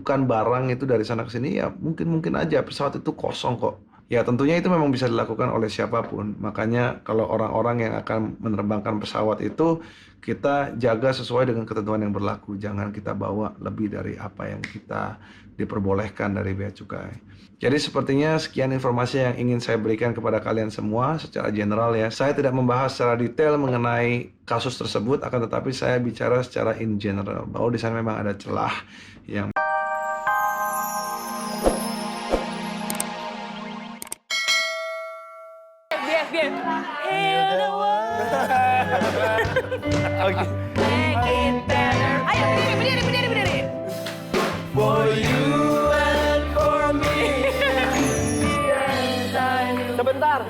menyelundupkan barang itu dari sana ke sini, ya mungkin aja pesawat itu kosong kok. Ya tentunya itu memang bisa dilakukan oleh siapapun. Makanya kalau orang-orang yang akan menerbangkan pesawat itu, kita jaga sesuai dengan ketentuan yang berlaku. Jangan kita bawa lebih dari apa yang kita diperbolehkan dari bea cukai. Jadi sepertinya sekian informasi yang ingin saya berikan kepada kalian semua secara general ya. Saya tidak membahas secara detail mengenai kasus tersebut, akan tetapi saya bicara secara in general. Bahwa di sana memang ada celah yang Biar. Heal the world. Oke. Make it better. Ayo berdiri. For you and for me. Sebentar.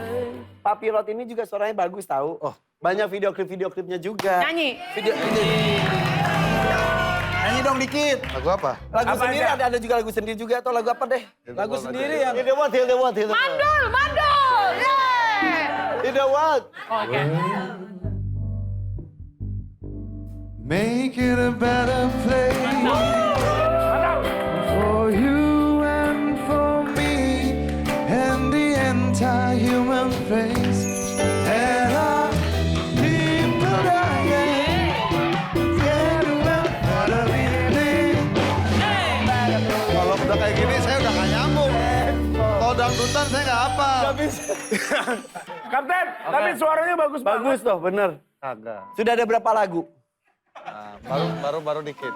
Pak pilot ini juga suaranya bagus tahu. Oh, banyak video klipnya juga. Nyanyi. Nyanyi dong dikit. lagu apa? Lagu Apa sendiri aja? ada juga lagu sendiri juga atau lagu apa deh? Lagu sendiri yang... Heal the world, heal the world, heal the world. Mandul. Yeay. Heal the world. Oke. Make it a better place for you and for me and the entire human race. And our people dying, get a better living. Kalau udah kayak gini saya udah gak nyambung. Kalau dangdutan saya gak apa. Kapten, tapi suaranya bagus banget. Bagus toh, bener. Kagak. Sudah ada berapa lagu? Baru dikit.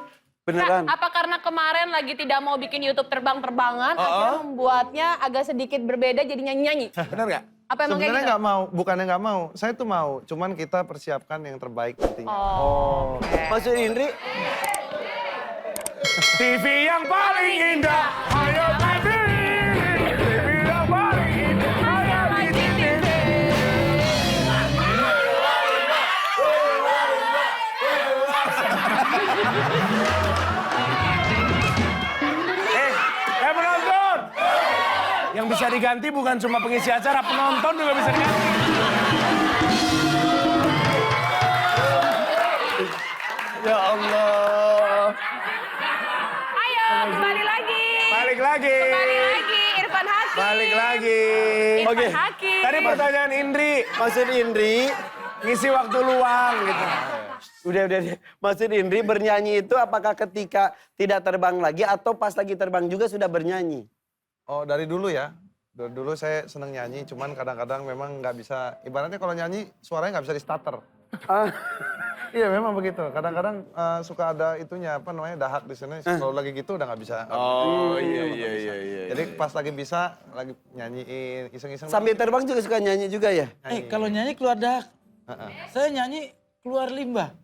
Beneran? Apa karena kemarin lagi tidak mau bikin YouTube terbang-terbangan, akhirnya membuatnya agak sedikit berbeda jadi nyanyi-nyanyi? Bener nggak? Apa emang kayak Sebenarnya gitu? nggak mau, bukannya nggak mau. Saya tuh mau, cuman kita persiapkan yang terbaik nantinya. Oh. Maksud Indri? TV yang paling indah, ayo TV. TV yang paling indah, ayo di TV. Penonton! Yang bisa diganti bukan cuma pengisi acara, penonton juga bisa diganti. Ya Allah. Ayo, kembali lagi. Balik lagi. Kembali lagi, Irfan Hakim. Balik lagi. Irfan Oke. Hakim. Tadi pertanyaan Indri, Maksud Indri, ngisi waktu luang gitu. udah. Maksud Indri bernyanyi itu apakah ketika tidak terbang lagi atau pas lagi terbang juga sudah bernyanyi? Oh dari dulu ya. Dari dulu saya seneng nyanyi, cuman kadang-kadang memang nggak bisa. Ibaratnya kalau nyanyi suaranya nggak bisa di starter. Ah, Iya memang begitu. Kadang-kadang suka ada itunya apa namanya dahak di sini. Kalau lagi gitu udah nggak bisa. Oh iya. Jadi pas lagi bisa, lagi nyanyiin iseng-iseng. sambil terbang juga suka nyanyi juga ya? Kalau nyanyi keluar dahak. Saya nyanyi keluar limbah.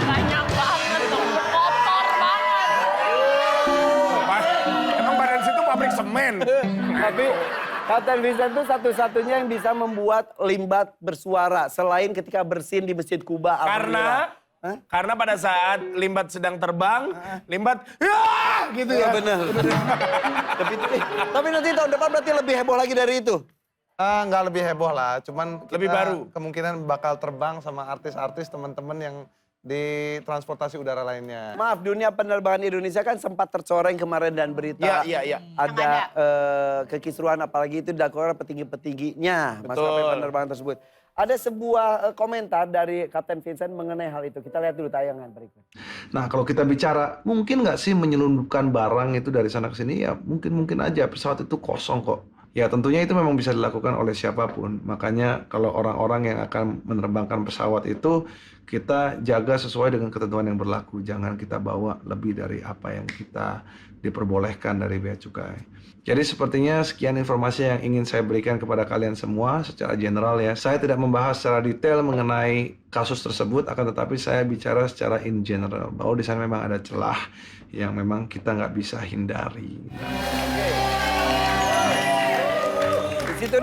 Banyak banget dong, kotor banget. Emang badan situ pabrik semen. Tapi Kapten Vincent itu satu-satunya yang bisa membuat limbat bersuara selain ketika bersin di Masjid Kuba. Karena pada saat Limbat sedang terbang, Limbat ya gitu ya. Benar. Tapi nanti tahun depan berarti lebih heboh lagi dari itu. Nggak lebih heboh lah, cuman kita Lebih baru. kemungkinan bakal terbang sama artis-artis teman-teman yang di transportasi udara lainnya. Maaf, dunia penerbangan Indonesia kan sempat tercoreng kemarin dan berita Iya. ada kekisruhan apalagi itu dilakukan petinggi-petingginya maskapai penerbangan tersebut. Ada sebuah komentar dari Kapten Vincent mengenai hal itu. Kita lihat dulu tayangan berikut. Nah, kalau kita bicara, mungkin nggak sih menyelundupkan barang itu dari sana ke sini? Ya mungkin aja pesawat itu kosong kok. Ya tentunya itu memang bisa dilakukan oleh siapapun. Makanya kalau orang-orang yang akan menerbangkan pesawat itu, kita jaga sesuai dengan ketentuan yang berlaku. Jangan kita bawa lebih dari apa yang kita diperbolehkan dari bea cukai. Jadi sepertinya sekian informasi yang ingin saya berikan kepada kalian semua secara general ya. Saya tidak membahas secara detail mengenai kasus tersebut, akan tetapi saya bicara secara in general. Bahwa di sana memang ada celah yang memang kita nggak bisa hindari. Di situ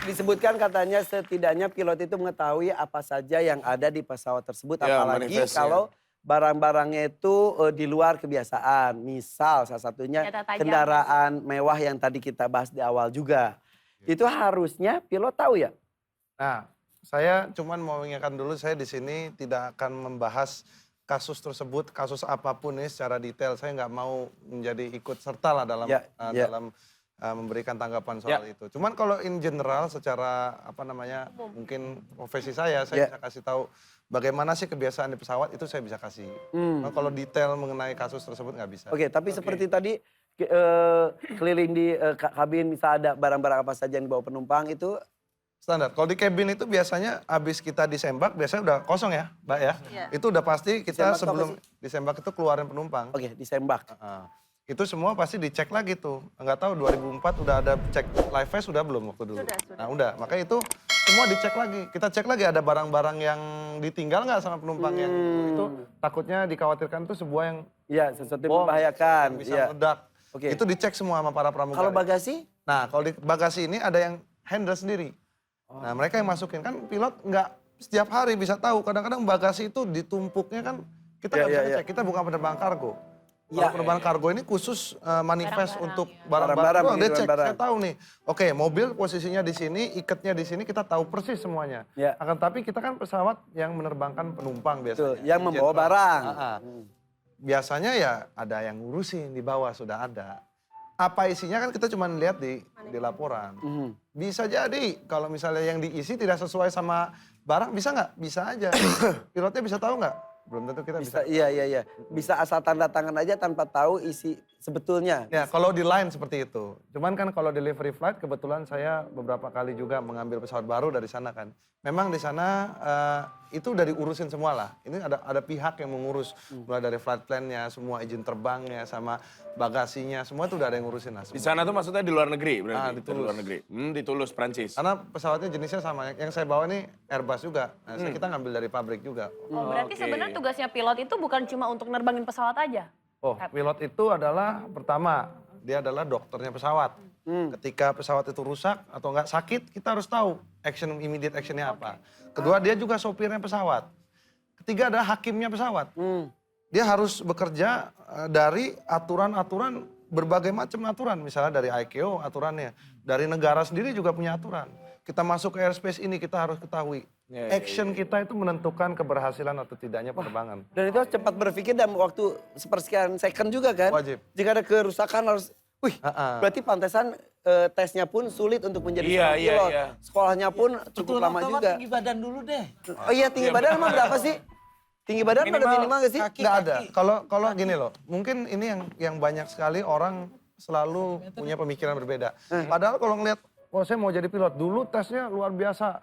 disebutkan katanya setidaknya pilot itu mengetahui apa saja yang ada di pesawat tersebut. Ya, Apalagi manifestnya. kalau barang-barangnya itu di luar kebiasaan. Misal salah satunya Senjata tajam. kendaraan mewah yang tadi kita bahas di awal juga. Itu harusnya pilot tahu ya? Nah, saya cuman mau mengingatkan dulu, saya di sini tidak akan membahas kasus tersebut, kasus apapun ini secara detail, saya nggak mau menjadi ikut serta lah dalam dalam memberikan tanggapan soal itu. Cuman kalau in general secara apa namanya mungkin profesi saya bisa kasih tahu bagaimana sih kebiasaan di pesawat itu saya bisa kasih. Nah, kalau detail mengenai kasus tersebut nggak bisa. Oke, tapi seperti tadi keliling di kabin bisa ada barang-barang apa saja yang dibawa penumpang itu Standar. Kalau di cabin itu biasanya habis kita disembak biasanya udah kosong ya, Mbak ya. Itu udah pasti kita Disembak sebelum disembak itu keluarin penumpang. oke disembak. Itu semua pasti dicek lagi tuh. Enggak tahu 2004 udah ada cek live fest sudah belum waktu dulu. Sudah. Nah udah, makanya itu semua dicek lagi. Kita cek lagi ada barang-barang yang ditinggal nggak sama penumpang yang itu takutnya dikhawatirkan tuh sebuah yang Iya, sesuatu yang bom, membahayakan. yang bisa Iya. meledak. Oke. Itu dicek semua sama para pramugari. Kalau bagasi? Nah, kalau di bagasi ini ada yang handle sendiri. Nah, mereka yang masukin. Kan pilot nggak setiap hari bisa tahu. Kadang-kadang bagasi itu ditumpuknya kan kita nggak bisa ngecek. Kita bukan penerbang kargo. Kalau penerbangan kargo ini khusus manifest untuk barang-barang doang. Dia cek, saya tahu nih. Oke, mobil posisinya di sini, ikatnya di sini, kita tahu persis semuanya. Ya. Akan tapi kita kan pesawat yang menerbangkan penumpang biasanya. Yang membawa barang. Biasanya ya ada yang ngurusin di bawah sudah ada. Apa isinya kan kita cuma lihat di laporan. Bisa jadi kalau misalnya yang diisi tidak sesuai sama barang bisa nggak? Bisa aja. Pilotnya bisa tahu nggak? Belum tentu kita bisa. Iya. Bisa asal tanda tangan aja tanpa tahu isi sebetulnya. Ya kalau di line seperti itu. Cuman kan kalau delivery flight kebetulan saya beberapa kali juga mengambil pesawat baru dari sana kan. Memang di sana itu udah diurusin semua lah. Ini ada pihak yang mengurus mulai dari flight plan-nya, semua izin terbangnya, sama bagasinya, semua itu udah ada yang ngurusin lah. Di sana tuh maksudnya di luar negeri berarti? Di Toulouse. Di luar negeri. Di Toulouse, Prancis. Karena pesawatnya jenisnya sama. Yang saya bawa ini Airbus juga. Nah, kita ngambil dari pabrik juga. Oh, berarti sebenarnya tugasnya pilot itu bukan cuma untuk nerbangin pesawat aja? Oh, pilot itu adalah pertama, dia adalah dokternya pesawat. Ketika pesawat itu rusak atau enggak sakit, kita harus tahu immediate actionnya apa. Kedua, dia juga sopirnya pesawat. Ketiga ada hakimnya pesawat. Dia harus bekerja dari aturan-aturan, berbagai macam aturan. Misalnya dari ICAO aturannya. Dari negara sendiri juga punya aturan. Kita masuk ke airspace ini kita harus ketahui. Action kita itu menentukan keberhasilan atau tidaknya penerbangan. Dan itu harus cepat berpikir dalam waktu sepersekian second juga kan? Wajib. Jika ada kerusakan harus, berarti pantesan tesnya pun sulit untuk menjadi seorang pilot. Sekolahnya pun cukup lama juga. Tinggi badan dulu deh. Oh iya, tinggi badan emang berapa sih? Tinggi badan pada minimal gak sih? Nggak ada. Kalau gini loh, mungkin ini yang banyak sekali orang selalu punya pemikiran berbeda. Padahal kalau ngelihat, oh saya mau jadi pilot, dulu tesnya luar biasa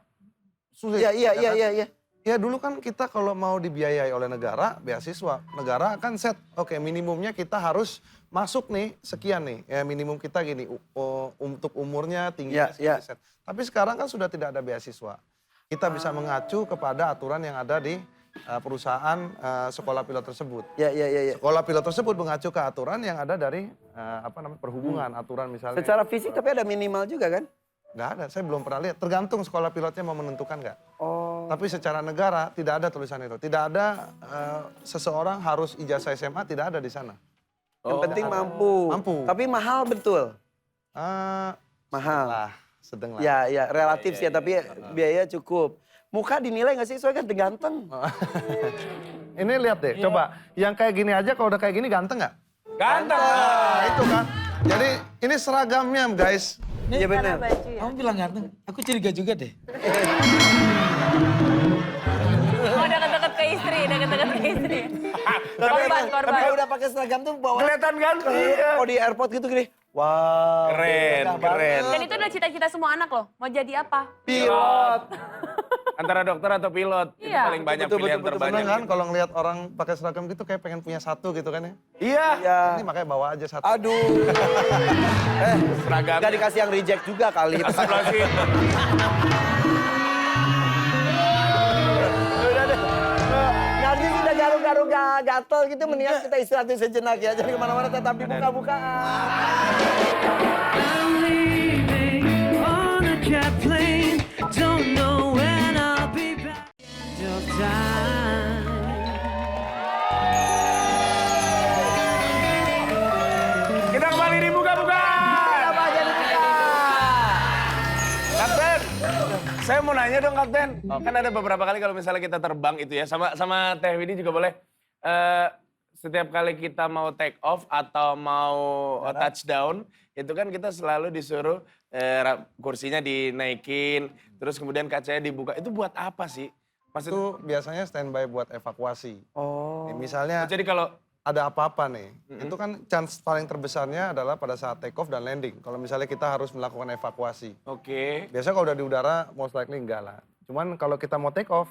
sulit. Iya. Ya dulu kan kita kalau mau dibiayai oleh negara, beasiswa, negara akan set, oke minimumnya kita harus masuk nih sekian nih, ya minimum kita gini, untuk umurnya tingginya sekian set. Tapi sekarang kan sudah tidak ada beasiswa. Kita bisa mengacu kepada aturan yang ada di perusahaan sekolah pilot tersebut. Iya. Sekolah pilot tersebut mengacu ke aturan yang ada dari perhubungan, aturan misalnya. Secara fisik tapi ada minimal juga kan? Nggak ada, saya belum pernah lihat. Tergantung sekolah pilotnya mau menentukan nggak. Tapi secara negara tidak ada tulisan itu. Tidak ada seseorang harus ijazah SMA, tidak ada di sana. Yang penting mampu. Tapi mahal betul. Mahal. Sedang lah. Ya, relatif sih ya, tapi biaya cukup. Muka dinilai nggak sih? Soalnya kan ganteng. Ini lihat deh, coba. Yang kayak gini aja kalau udah kayak gini ganteng nggak? Ganteng. Nah, itu kan. Jadi ini seragamnya guys. Iya benar. Kamu bilang ganteng, aku curiga juga deh. Oh, deket-deket ke istri. Korban. Tapi kalau udah pakai seragam tuh bawa. Kelihatan ganteng. Kalau di airport gitu gini. Wow. Keren. Dan itu adalah cita-cita semua anak loh. Mau jadi apa? Pilot. Antara dokter atau pilot. Itu Iya. paling banyak Betul, pilihan betul, terbanyak. Seneng kan kalau ngelihat orang pakai seragam gitu kayak pengen punya satu gitu kan ya. Iya. Ya. Ini makanya bawa aja satu. Aduh. Seragam. Gak dikasih yang reject juga kali. Sebelah situ. Udah deh. Nanti sudah garuk-garuk gatel gitu, mendingan kita istirahat sejenak ya. Jadi kemana-mana tetap di buka-bukaan. I'm leaving on a jet plane. Don't know when I'll be back. End of time. Kita kembali di buka-buka. Apa jadi kita? Kapten, saya mau nanya dong Kapten. Kan ada beberapa kali kalau misalnya kita terbang itu ya, sama Teh Widi juga boleh. setiap kali kita mau take off atau mau touchdown, itu kan kita selalu disuruh kursinya dinaikin, terus kemudian kacanya dibuka. Itu buat apa sih? Maksud, Itu biasanya standby buat evakuasi. Oh. Misalnya jadi kalau ada apa-apa nih, itu kan chance paling terbesarnya adalah pada saat take off dan landing. Kalau misalnya kita harus melakukan evakuasi. oke. Biasanya kalau udah di udara, most likely enggak lah. Cuman kalau kita mau take off,